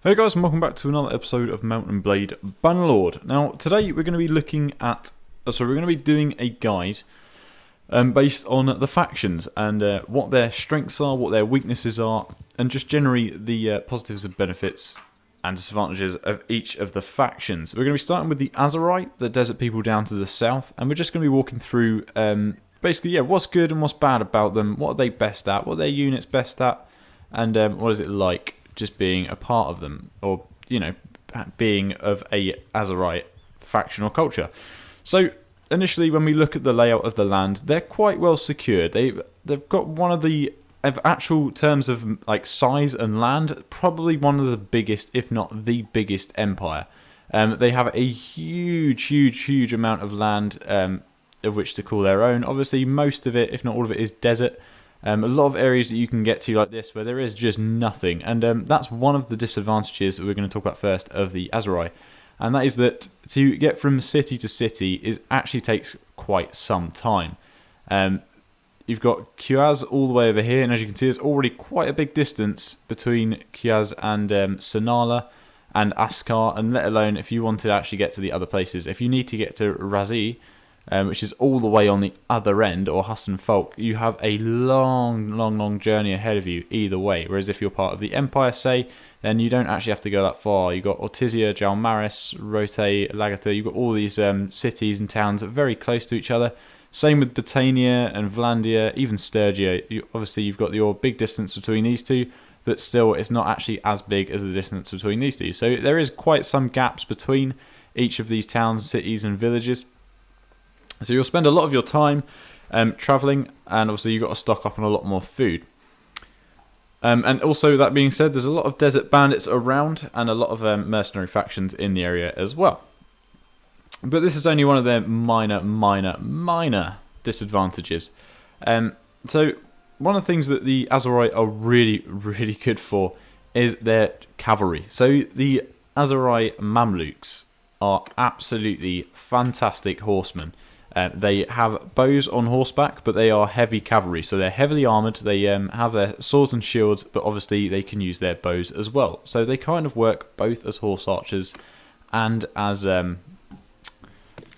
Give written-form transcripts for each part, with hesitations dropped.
Hey guys, and welcome back to another episode of Mount and Blade Bannerlord. Now, today we're going to be looking at, we're going to be doing a guide based on the factions and what their strengths are, what their weaknesses are, and just generally the positives and benefits and disadvantages of each of the factions. We're going to be starting with the Aserai, the desert people down to the south, and we're just going to be walking through basically, what's good and what's bad about them, what are they best at, what are their units best at, and what is it like just being a part of them, or being of a Aserai faction or culture. So initially, when we look at the layout of the land, they're quite well secured. They've got one of the actual terms of like size and land, probably one of the biggest, if not the biggest empire. They have a huge amount of land of which to call their own. Obviously, most of it, if not all of it, is desert. A lot of areas that you can get to like this where there is just nothing, and that's one of the disadvantages that we're going to talk about first of the Aserai, and that is that to get from city to city actually takes quite some time. You've got Kyaz all the way over here, and as you can see there's already quite a big distance between Kyaz and Sanala and Askar, and let alone if you want to actually get to the other places. If you need to get to Razi, which is all the way on the other end, or Hassan Folk, you have a long journey ahead of you either way. Whereas if you're part of the Empire, say, then you don't actually have to go that far. You've got Ortizia, Jalmaris, Rote, Lagata. You've got all these cities and towns very close to each other. Same with Botania and Vlandia, even Sturgia. Obviously, you've got your big distance between these two, but still, it's not actually as big as the distance between these two. So there is quite some gaps between each of these towns, cities, and villages. So you'll spend a lot of your time travelling, and obviously you've got to stock up on a lot more food. And also, that being said, there's a lot of desert bandits around and a lot of mercenary factions in the area as well. But this is only one of their minor disadvantages. So one of the things that the Aserai are really good for is their cavalry. So the Aserai Mamluks are absolutely fantastic horsemen. They have bows on horseback, but they are heavy cavalry, so they're heavily armoured. They have their swords and shields, but obviously they can use their bows as well. So they kind of work both as horse archers and as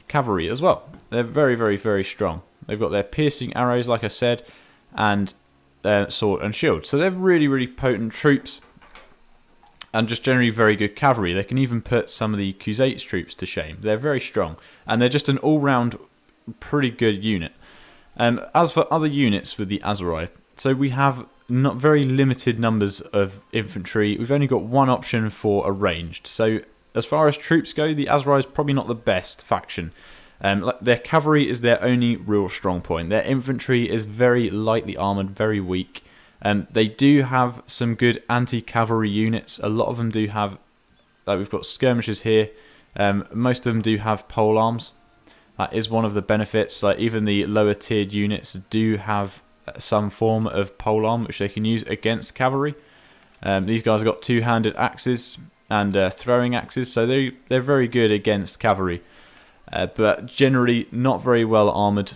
cavalry as well. They're very strong. They've got their piercing arrows, like I said, and sword and shield. So they're really potent troops, and just generally very good cavalry. They can even put some of the Khuzait's troops to shame. They're very strong, and they're just an all-round pretty good unit. As for other units with the Aserai, so we have not very limited numbers of infantry. We've only got one option for a ranged. So as far as troops go, the Aserai is probably not the best faction. Their cavalry is their only real strong point. Their infantry is very lightly armoured, very weak. They do have some good anti-cavalry units. A lot of them do have, like we've got skirmishers here. Most of them do have polearms. That is one of the benefits. Like even the lower tiered units do have some form of polearm which they can use against cavalry. These guys have got two-handed axes and throwing axes, so they're very good against cavalry, but generally not very well armoured,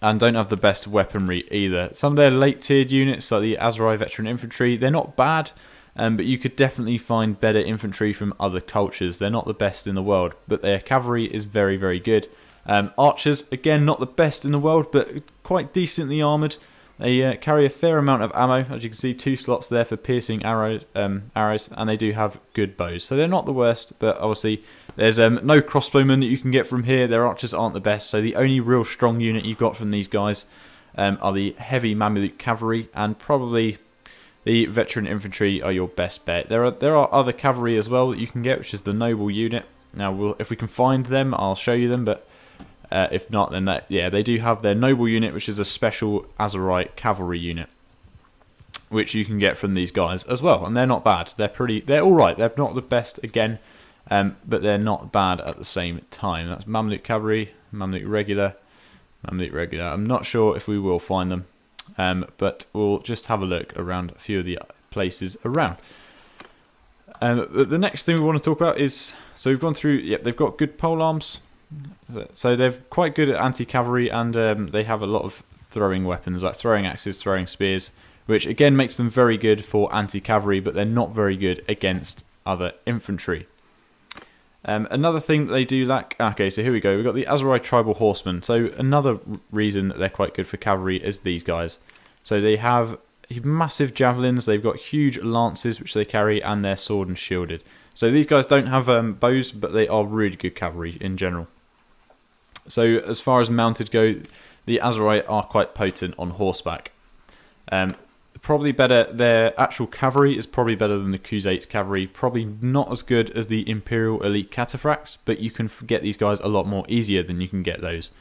and don't have the best weaponry either. Some of their late tiered units, like the Aserai veteran infantry, they're not bad. But you could definitely find better infantry from other cultures. They're not the best in the world, but their cavalry is very good. Archers, again, not the best in the world, but quite decently armoured. They carry a fair amount of ammo. As you can see, 2 slots there for piercing arrows, and they do have good bows. So they're not the worst, but obviously there's no crossbowmen that you can get from here. Their archers aren't the best, so the only real strong unit you've got from these guys are the heavy Mamluk cavalry, and probably the veteran infantry are your best bet. There are other cavalry as well that you can get, which is the noble unit. Now, if we can find them, I'll show you them. But if not, then they do have their noble unit, which is a special Aserai cavalry unit, which you can get from these guys as well. And they're not bad. They're all right. They're not the best again, but they're not bad at the same time. That's Mamluk cavalry, Mamluk regular, Mamluk regular. I'm not sure if we will find them. But we'll just have a look around a few of the places around. But the next thing we want to talk about is, so we've gone through, they've got good polearms. So they're quite good at anti-cavalry, and they have a lot of throwing weapons, like throwing axes, throwing spears, which again makes them very good for anti-cavalry, but they're not very good against other infantry. Another thing that they do lack... Okay, so here we go. We've got the Aserai Tribal Horsemen. So another reason that they're quite good for cavalry is these guys. So they have massive javelins, they've got huge lances which they carry, and they're sword and shielded. So these guys don't have bows, but they are really good cavalry in general. So as far as mounted go, the Aserai are quite potent on horseback. Probably better, their actual cavalry is probably better than the Khuzait's cavalry, probably not as good as the Imperial Elite Cataphracts, but you can get these guys a lot more easier than you can get those.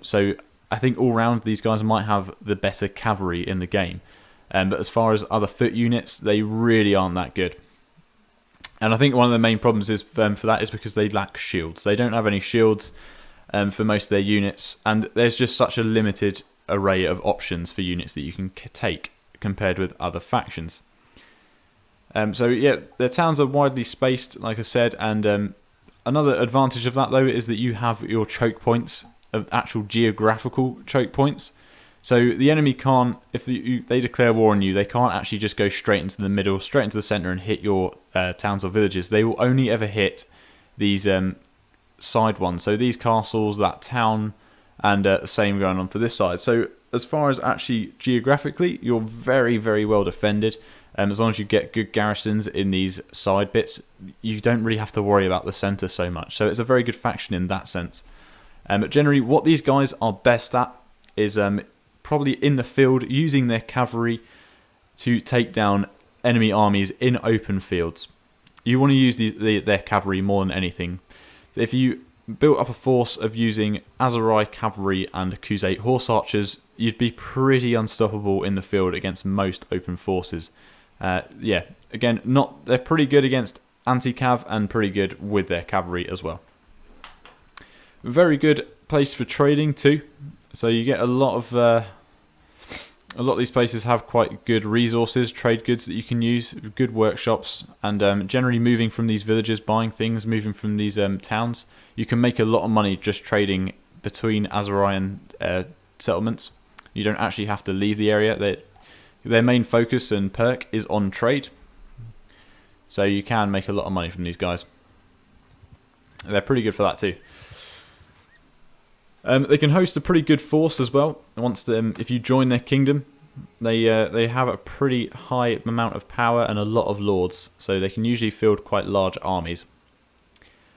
So I think all round these guys might have the better cavalry in the game. But as far as other foot units, they really aren't that good. And I think one of the main problems is for that is because they lack shields. They don't have any shields for most of their units, and there's just such a limited array of options for units that you can take compared with other factions. So yeah, their towns are widely spaced, like I said, and another advantage of that though is that you have your choke points, of actual geographical choke points. So the enemy can't, if they declare war on you, they can't actually just go straight into the middle, straight into the centre and hit your towns or villages. They will only ever hit these side ones. So these castles, that town, and the same going on for this side. So as far as actually geographically, you're very, very well defended. As long as you get good garrisons in these side bits, you don't really have to worry about the centre so much. So it's a very good faction in that sense. But generally, what these guys are best at is probably in the field, using their cavalry to take down enemy armies in open fields. You want to use their cavalry more than anything. If you built up a force of using Aserai cavalry and Khuzait horse archers, you'd be pretty unstoppable in the field against most open forces. Yeah, again, they're pretty good against anti-cav and pretty good with their cavalry as well. Very good place for trading too. So you get a lot of these places have quite good resources, trade goods that you can use, good workshops, and generally moving from these villages, buying things, moving from these towns, you can make a lot of money just trading between Aserai and settlements. You don't actually have to leave the area. Their main focus and perk is on trade, so you can make a lot of money from these guys. They're pretty good for that too. They can host a pretty good force as well. If you join their kingdom, they have a pretty high amount of power and a lot of lords, so they can usually field quite large armies.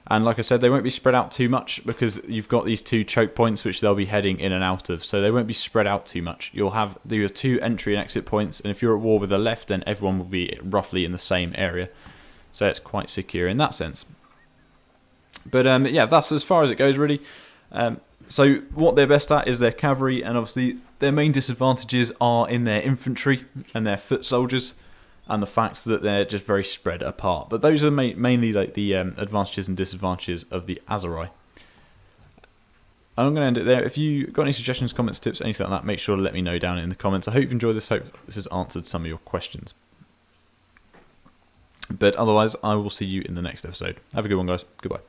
And like I said, they won't be spread out too much because you've got these two choke points which they'll be heading in and out of, so they won't be spread out too much. You'll have your two entry and exit points, and if you're at war with the left, then everyone will be roughly in the same area, so it's quite secure in that sense. But yeah, that's as far as it goes really. So what they're best at is their cavalry, and obviously their main disadvantages are in their infantry and their foot soldiers, and the fact that they're just very spread apart. But those are mainly like the advantages and disadvantages of the Aserai. I'm going to end it there. If you got any suggestions, comments, tips, anything like that, make sure to let me know down in the comments. I hope you've enjoyed this. Hope this has answered some of your questions. But otherwise, I will see you in the next episode. Have a good one, guys. Goodbye.